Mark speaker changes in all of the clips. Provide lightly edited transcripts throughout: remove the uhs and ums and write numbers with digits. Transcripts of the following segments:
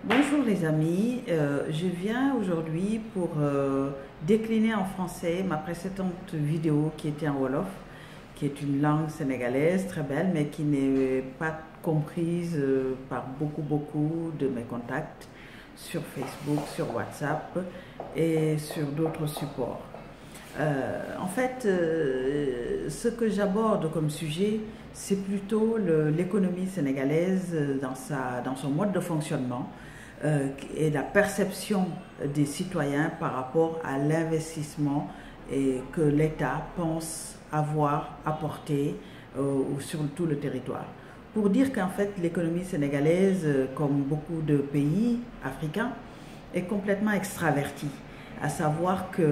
Speaker 1: Bonjour les amis, je viens aujourd'hui pour décliner en français ma précédente vidéo qui était en Wolof, qui est une langue sénégalaise très belle mais qui n'est pas comprise par beaucoup de mes contacts sur Facebook, sur WhatsApp et sur d'autres supports. Ce que j'aborde comme sujet, c'est plutôt l'économie sénégalaise dans son mode de fonctionnement et la perception des citoyens par rapport à l'investissement que l'État pense avoir apporté sur tout le territoire. Pour dire qu'en fait, l'économie sénégalaise, comme beaucoup de pays africains, est complètement extravertie. À savoir que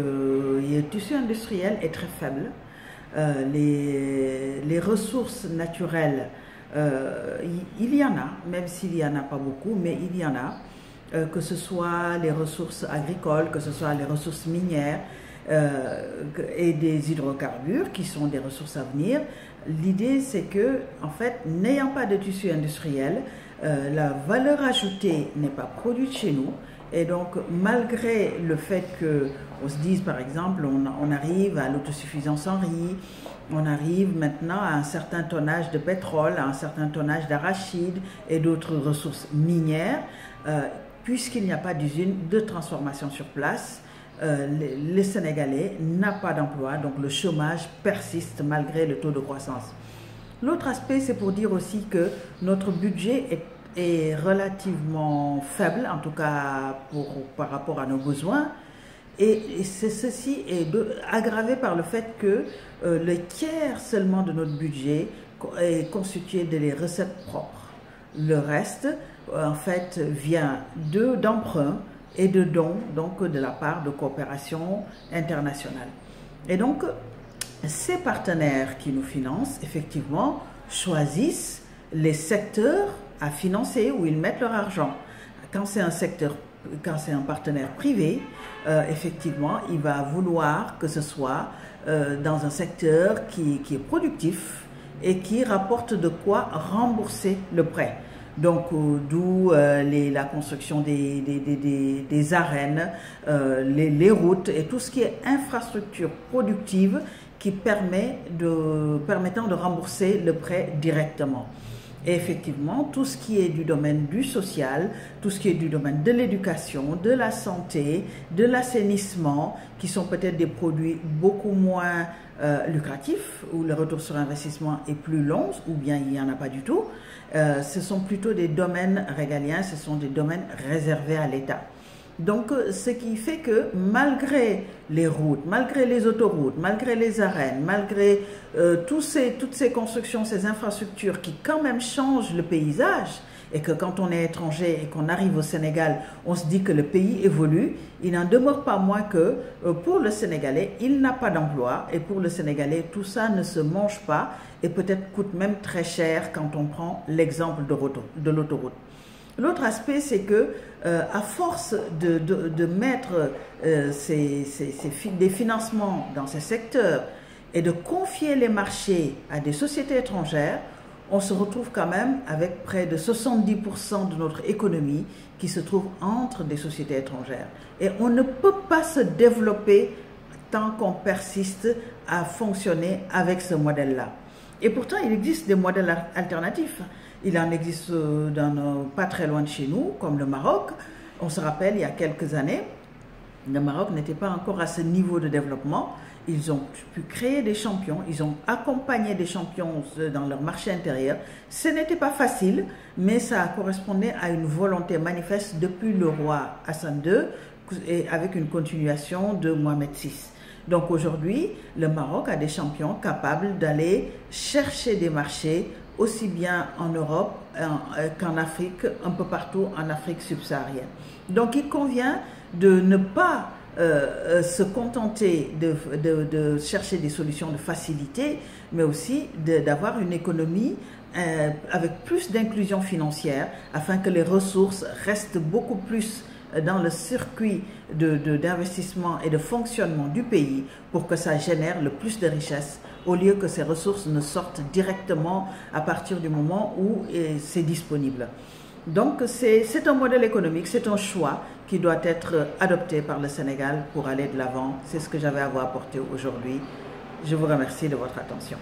Speaker 1: le tissu industriel est très faible, les ressources naturelles, il y en a, même s'il n'y en a pas beaucoup, mais il y en a, que ce soit les ressources agricoles, que ce soit les ressources minières et des hydrocarbures qui sont des ressources à venir. L'idée, c'est que, en fait, n'ayant pas de tissu industriel, la valeur ajoutée n'est pas produite chez nous. Et donc, malgré le fait qu'on se dise, par exemple, on arrive à l'autosuffisance en riz, on arrive maintenant à un certain tonnage de pétrole, à un certain tonnage d'arachide et d'autres ressources minières, puisqu'il n'y a pas d'usine de transformation sur place, les Sénégalais n'ont pas d'emploi, donc le chômage persiste malgré le taux de croissance. L'autre aspect, c'est pour dire aussi que notre budget est relativement faible, en tout cas par rapport à nos besoins, et ceci est aggravé par le fait que le tiers seulement de notre budget est constitué de les recettes propres. Le reste, en fait, vient d'emprunts et de dons, donc de la part de coopération internationale. Et donc, ces partenaires qui nous financent, effectivement, choisissent les secteurs à financer où ils mettent leur argent. Quand c'est un partenaire privé, effectivement, il va vouloir que ce soit dans un secteur qui est productif et qui rapporte de quoi rembourser le prêt. Donc, d'où la construction des arènes, les routes et tout ce qui est infrastructure productive qui permettant de rembourser le prêt directement. Et effectivement, tout ce qui est du domaine du social, tout ce qui est du domaine de l'éducation, de la santé, de l'assainissement, qui sont peut-être des produits beaucoup moins lucratifs, où le retour sur investissement est plus long, ou bien il n'y en a pas du tout, ce sont plutôt des domaines régaliens, ce sont des domaines réservés à l'État. Donc, ce qui fait que malgré les routes, malgré les autoroutes, malgré les arènes, malgré toutes ces constructions, ces infrastructures qui quand même changent le paysage, et que quand on est étranger et qu'on arrive au Sénégal, on se dit que le pays évolue, il n'en demeure pas moins que pour le Sénégalais, il n'a pas d'emploi, et pour le Sénégalais, tout ça ne se mange pas et peut-être coûte même très cher quand on prend l'exemple de l'autoroute. L'autre aspect, c'est que à force de mettre des financements dans ces secteurs et de confier les marchés à des sociétés étrangères, on se retrouve quand même avec près de 70% de notre économie qui se trouve entre des sociétés étrangères. Et on ne peut pas se développer tant qu'on persiste à fonctionner avec ce modèle-là. Et pourtant, il existe des modèles alternatifs. Il en existe pas très loin de chez nous, comme le Maroc. On se rappelle, il y a quelques années, le Maroc n'était pas encore à ce niveau de développement. Ils ont pu créer des champions, ils ont accompagné des champions dans leur marché intérieur. Ce n'était pas facile, mais ça correspondait à une volonté manifeste depuis le roi Hassan II et avec une continuation de Mohamed VI. Donc aujourd'hui, le Maroc a des champions capables d'aller chercher des marchés aussi bien en Europe qu'en Afrique, un peu partout en Afrique subsaharienne. Donc il convient de ne pas se contenter de chercher des solutions de facilité, mais aussi d'avoir une économie avec plus d'inclusion financière afin que les ressources restent beaucoup plus dans le circuit d'investissement et de fonctionnement du pays pour que ça génère le plus de richesses au lieu que ces ressources ne sortent directement à partir du moment où c'est disponible. Donc c'est un modèle économique, c'est un choix qui doit être adopté par le Sénégal pour aller de l'avant. C'est ce que j'avais à vous apporter aujourd'hui. Je vous remercie de votre attention.